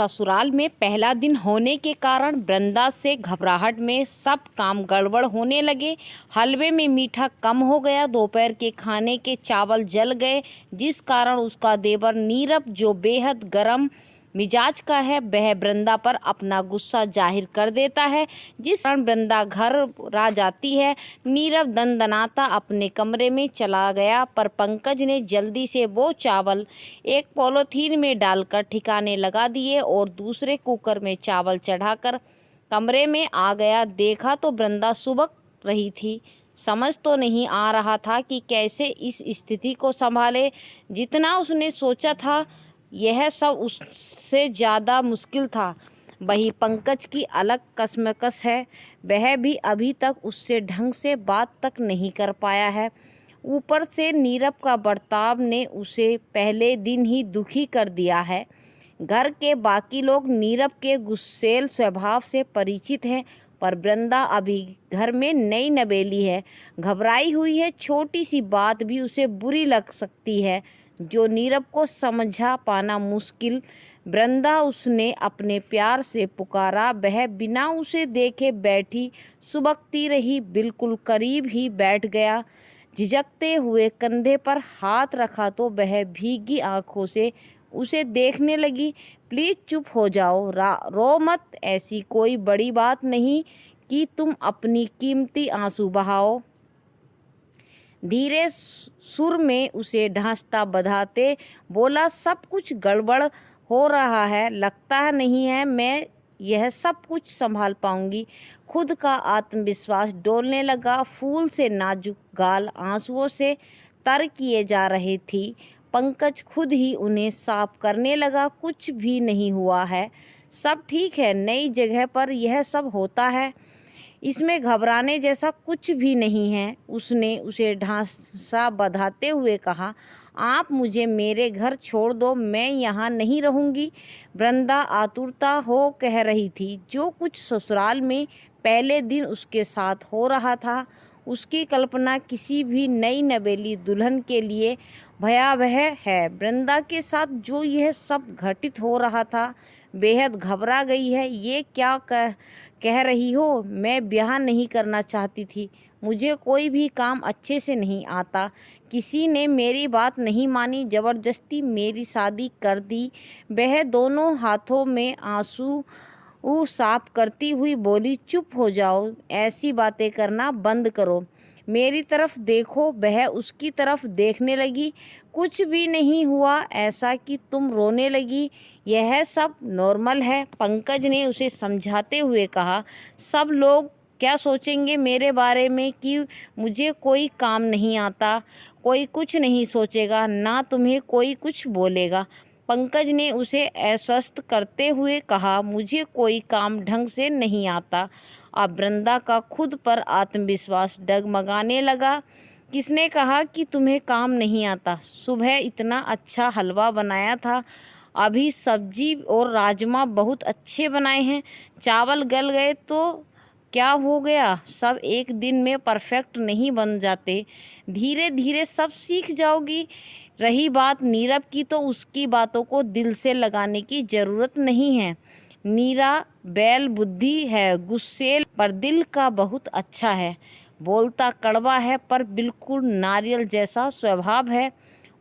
ससुराल में पहला दिन होने के कारण वृंदा से घबराहट में सब काम गड़बड़ होने लगे। हलवे में मीठा कम हो गया, दोपहर के खाने के चावल जल गए, जिस कारण उसका देवर नीरव, जो बेहद गर्म मिजाज का है, वह वृंदा पर अपना गुस्सा जाहिर कर देता है, जिस कारण वृंदा घर आ जाती है। नीरव दनदनाता अपने कमरे में चला गया, पर पंकज ने जल्दी से वो चावल एक पॉलीथीन में डालकर ठिकाने लगा दिए और दूसरे कुकर में चावल चढ़ाकर कमरे में आ गया। देखा तो वृंदा सुबक रही थी। समझ तो नहीं आ रहा था कि कैसे इस स्थिति को संभाले। जितना उसने सोचा था यह सब उससे ज़्यादा मुश्किल था। वही पंकज की अलग कशमकश है, वह भी अभी तक उससे ढंग से बात तक नहीं कर पाया है। ऊपर से नीरव का बर्ताव ने उसे पहले दिन ही दुखी कर दिया है। घर के बाकी लोग नीरव के गुस्सैल स्वभाव से परिचित हैं, पर वृंदा अभी घर में नई नवेली है, घबराई हुई है। छोटी सी बात भी उसे बुरी लग सकती है, जो नीरव को समझा पाना मुश्किल। वृंदा उसने अपने प्यार से पुकारा, वह बिना उसे देखे बैठी सुबकती रही, बिल्कुल करीब ही बैठ गया। झिझकते हुए कंधे पर हाथ रखा तो वह भीगी आंखों से उसे देखने लगी। प्लीज़ चुप हो जाओ, रो मत, ऐसी कोई बड़ी बात नहीं कि तुम अपनी कीमती आंसू बहाओ। धीरे सुर में उसे ढांसता बधाते बोला, सब कुछ गड़बड़ हो रहा है, लगता नहीं है मैं यह सब कुछ संभाल पाऊंगी। खुद का आत्मविश्वास डोलने लगा। फूल से नाजुक गाल आंसुओं से तर किए जा रही थी। पंकज खुद ही उन्हें साफ करने लगा। कुछ भी नहीं हुआ है, सब ठीक है, नई जगह पर यह सब होता है, इसमें घबराने जैसा कुछ भी नहीं है। उसने उसे ढांसा बंधाते हुए कहा, आप मुझे मेरे घर छोड़ दो, मैं यहाँ नहीं रहूँगी। वृंदा आतुरता हो कह रही थी। जो कुछ ससुराल में पहले दिन उसके साथ हो रहा था, उसकी कल्पना किसी भी नई नवेली दुल्हन के लिए भयावह है। वृंदा के साथ जो यह सब घटित हो रहा था, बेहद घबरा गई है। ये क्या कह रही हो? मैं ब्याह नहीं करना चाहती थी, मुझे कोई भी काम अच्छे से नहीं आता, किसी ने मेरी बात नहीं मानी, ज़बरदस्ती मेरी शादी कर दी। वह दोनों हाथों में आंसू साफ करती हुई बोली, चुप हो जाओ, ऐसी बातें करना बंद करो, मेरी तरफ देखो। वह उसकी तरफ देखने लगी। कुछ भी नहीं हुआ ऐसा कि तुम रोने लगी, यह सब नॉर्मल है, पंकज ने उसे समझाते हुए कहा। सब लोग क्या सोचेंगे मेरे बारे में कि मुझे कोई काम नहीं आता? कोई कुछ नहीं सोचेगा, ना तुम्हें कोई कुछ बोलेगा, पंकज ने उसे आश्वस्त करते हुए कहा। मुझे कोई काम ढंग से नहीं आता। अब वृंदा का खुद पर आत्मविश्वास डगमगाने लगा। किसने कहा कि तुम्हें काम नहीं आता? सुबह इतना अच्छा हलवा बनाया था, अभी सब्जी और राजमा बहुत अच्छे बनाए हैं, चावल गल गए तो क्या हो गया? सब एक दिन में परफेक्ट नहीं बन जाते, धीरे धीरे सब सीख जाओगी। रही बात नीरव की, तो उसकी बातों को दिल से लगाने की ज़रूरत नहीं है। नीरा बैल बुद्धि है, गुस्सेल पर दिल का बहुत अच्छा है, बोलता कड़वा है पर बिल्कुल नारियल जैसा स्वभाव है,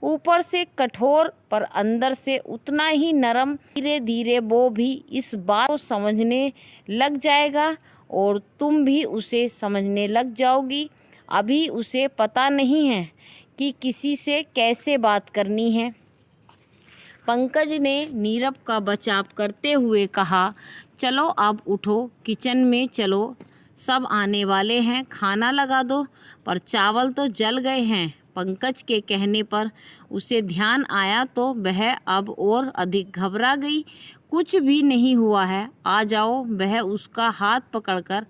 ऊपर से कठोर पर अंदर से उतना ही नरम। धीरे धीरे वो भी इस बात को समझने लग जाएगा और तुम भी उसे समझने लग जाओगी। अभी उसे पता नहीं है कि किसी से कैसे बात करनी है। पंकज ने नीरव का बचाव करते हुए कहा, चलो अब उठो, किचन में चलो, सब आने वाले हैं, खाना लगा दो। पर चावल तो जल गए हैं। पंकज के कहने पर उसे ध्यान आया तो वह अब और अधिक घबरा गई। कुछ भी नहीं हुआ है, आ जाओ। वह उसका हाथ पकड़कर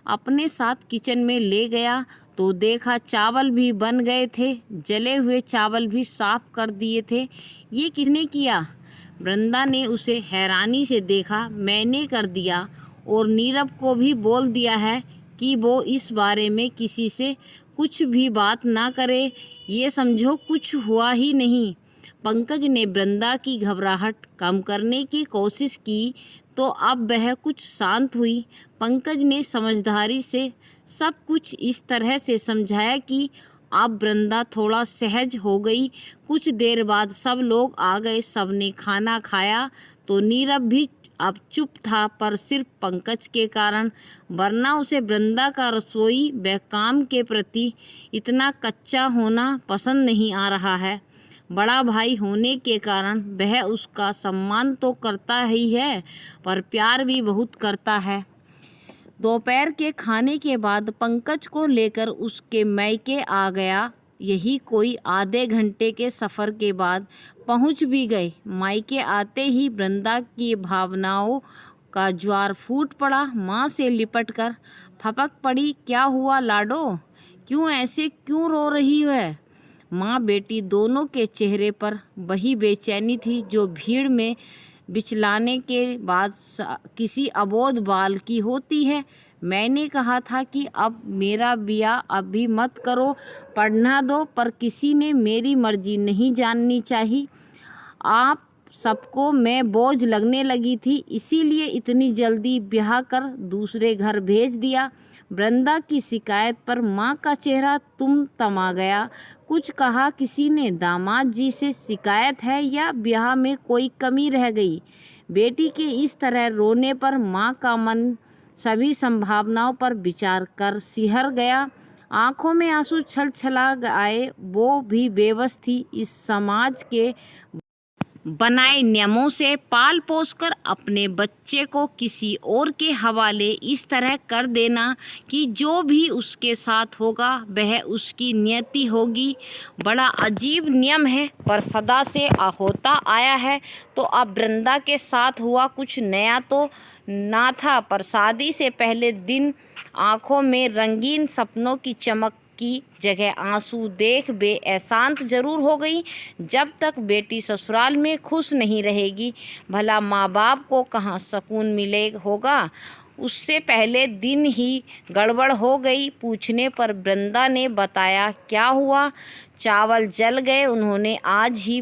अपने साथ किचन में ले गया तो देखा चावल भी बन गए थे, जले हुए चावल भी साफ कर दिए थे। ये किसने किया? वृंदा ने उसे हैरानी से देखा। मैंने कर दिया, और नीरव को भी बोल दिया है कि वो इस बारे में किसी से कुछ भी बात ना करे, ये समझो कुछ हुआ ही नहीं। पंकज ने वृंदा की घबराहट कम करने की कोशिश की तो अब वह कुछ शांत हुई। पंकज ने समझदारी से सब कुछ इस तरह से समझाया कि अब वृंदा थोड़ा सहज हो गई। कुछ देर बाद सब लोग आ गए, सबने खाना खाया तो नीरव भी अब चुप था, पर सिर्फ पंकज के कारण, वरना उसे वृंदा का रसोई व काम के प्रति इतना कच्चा होना पसंद नहीं आ रहा है। बड़ा भाई होने के कारण वह उसका सम्मान तो करता ही है, पर प्यार भी बहुत करता है। दोपहर के खाने के बाद पंकज को लेकर उसके मैके आ गया। यही कोई आधे घंटे के सफ़र के बाद पहुंच भी गए। मायके आते ही वृंदा की भावनाओं का ज्वार फूट पड़ा। माँ से लिपट कर फपक पड़ी, क्या हुआ लाडो, क्यों रो रही है? माँ बेटी दोनों के चेहरे पर वही बेचैनी थी जो भीड़ में बिचलाने के बाद किसी अबोध बाल की होती है। मैंने कहा था कि अब मेरा ब्याह अभी मत करो, पढ़ना दो, पर किसी ने मेरी मर्जी नहीं जाननी चाहिए। आप सबको मैं बोझ लगने लगी थी, इसीलिए इतनी जल्दी ब्याह कर दूसरे घर भेज दिया। वृंदा की शिकायत पर माँ का चेहरा तमा गया। कुछ कहा किसी ने? दामाद जी से शिकायत है या ब्याह में कोई कमी रह गई? बेटी के इस तरह रोने पर माँ का मन सभी संभावनाओं पर विचार कर सिहर गया। आंखों में आंसू छलछला आए। वो भी बेबस थी। इस समाज के बनाए नियमों से पाल पोस कर अपने बच्चे को किसी और के हवाले इस तरह कर देना कि जो भी उसके साथ होगा वह उसकी नियति होगी, बड़ा अजीब नियम है, पर सदा से होता आया है। तो अब वृंदा के साथ हुआ कुछ नया तो ना था, पर शादी से पहले दिन आँखों में रंगीन सपनों की चमक की जगह आंसू देख बेअशांत जरूर हो गई। जब तक बेटी ससुराल में खुश नहीं रहेगी, भला माँ बाप को कहाँ सुकून मिले होगा। उससे पहले दिन ही गड़बड़ हो गई। पूछने पर वृंदा ने बताया, क्या हुआ? चावल जल गए, उन्होंने आज ही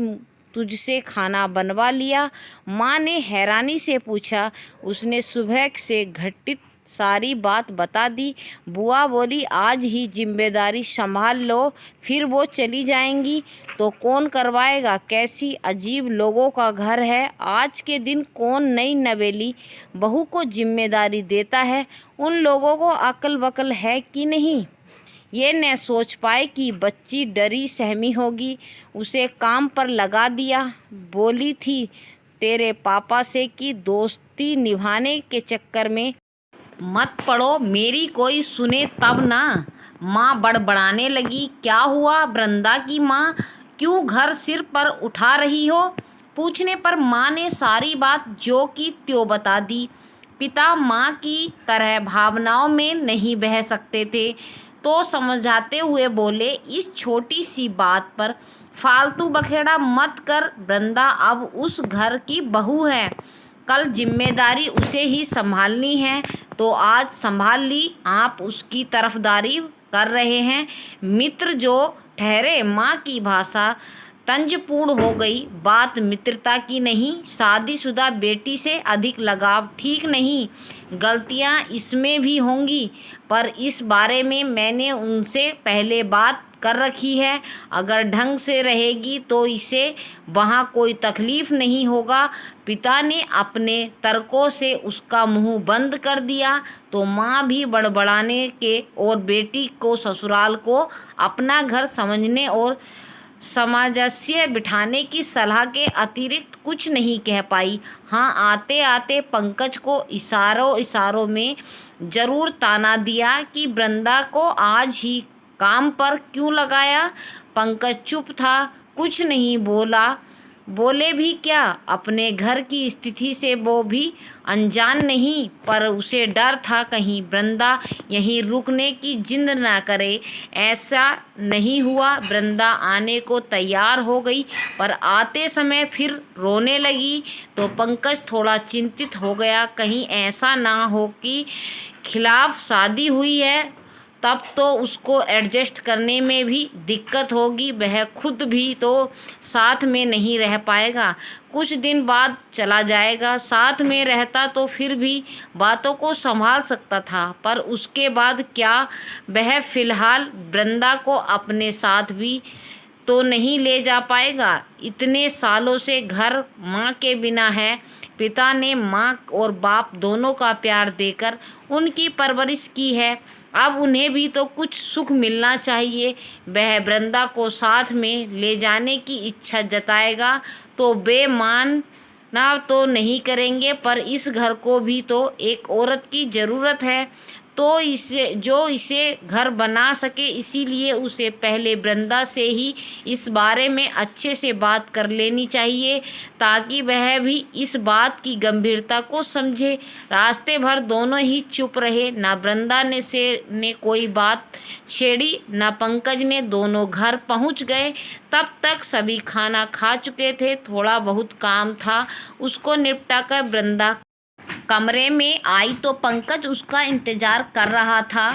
तुझसे खाना बनवा लिया। माँ ने हैरानी से पूछा। उसने सुबह से घटित सारी बात बता दी। बुआ बोली, आज ही जिम्मेदारी संभाल लो, फिर वो चली जाएंगी तो कौन करवाएगा? कैसी अजीब लोगों का घर है। आज के दिन कौन नई नवेली बहू को जिम्मेदारी देता है? उन लोगों को अक्ल वक्ल है कि नहीं? ये न सोच पाए कि बच्ची डरी सहमी होगी। उसे काम पर लगा दिया। बोली थी तेरे पापा से कि दोस्ती निभाने के चक्कर में मत पड़ो, मेरी कोई सुने तब ना। माँ बड़बड़ाने लगी। क्या हुआ? वृंदा की माँ, क्यों घर सिर पर उठा रही हो? पूछने पर माँ ने सारी बात जो की त्यों बता दी। पिता माँ की तरह भावनाओं में नहीं बह सकते थे, तो समझाते हुए बोले, इस छोटी सी बात पर फालतू बखेड़ा मत कर। वृंदा अब उस घर की बहू है, कल जिम्मेदारी उसे ही संभालनी है, तो आज संभाल ली। आप उसकी तरफदारी कर रहे हैं। मित्र जो ठहरे। माँ की भाषा तंजपूर्ण हो गई। बात मित्रता की नहीं, शादीशुदा बेटी से अधिक लगाव ठीक नहीं। गलतियाँ इसमें भी होंगी, पर इस बारे में मैंने उनसे पहले बात कर रखी है। अगर ढंग से रहेगी तो इसे वहाँ कोई तकलीफ नहीं होगा। पिता ने अपने तर्कों से उसका मुंह बंद कर दिया तो माँ भी बड़बड़ाने के और बेटी को ससुराल को अपना घर समझने और सामंजस्य बिठाने की सलाह के अतिरिक्त कुछ नहीं कह पाई। हाँ, आते आते पंकज को इशारों में जरूर ताना दिया कि वृंदा को आज ही काम पर क्यों लगाया। पंकज चुप था, कुछ नहीं बोला। बोले भी क्या? अपने घर की स्थिति से वो भी अनजान नहीं, पर उसे डर था कहीं वृंदा यहीं रुकने की जिद ना करे। ऐसा नहीं हुआ। वृंदा आने को तैयार हो गई, पर आते समय फिर रोने लगी तो पंकज थोड़ा चिंतित हो गया। कहीं ऐसा ना हो कि खिलाफ शादी हुई है तब तो उसको एडजस्ट करने में भी दिक्कत होगी, वह खुद भी तो साथ में नहीं रह पाएगा। कुछ दिन बाद चला जाएगा, साथ में रहता तो फिर भी बातों को संभाल सकता था, पर उसके बाद क्या वह फिलहाल वृंदा को अपने साथ भी तो नहीं ले जा पाएगा। इतने सालों से घर माँ के बिना है। पिता ने माँ और बाप दोनों का प्यार देकर उनकी परवरिश की है, अब उन्हें भी तो कुछ सुख मिलना चाहिए। वह वृंदा को साथ में ले जाने की इच्छा जताएगा तो बेमाना तो नहीं करेंगे, पर इस घर को भी तो एक औरत की ज़रूरत है, तो इसे घर बना सके। इसीलिए उसे पहले वृंदा से ही इस बारे में अच्छे से बात कर लेनी चाहिए, ताकि वह भी इस बात की गंभीरता को समझे। रास्ते भर दोनों ही चुप रहे, ना वृंदा ने कोई बात छेड़ी, ना पंकज ने। दोनों घर पहुंच गए, तब तक सभी खाना खा चुके थे। थोड़ा बहुत काम था, उसको निपटा कर वृंदा कमरे में आई तो पंकज उसका इंतजार कर रहा था।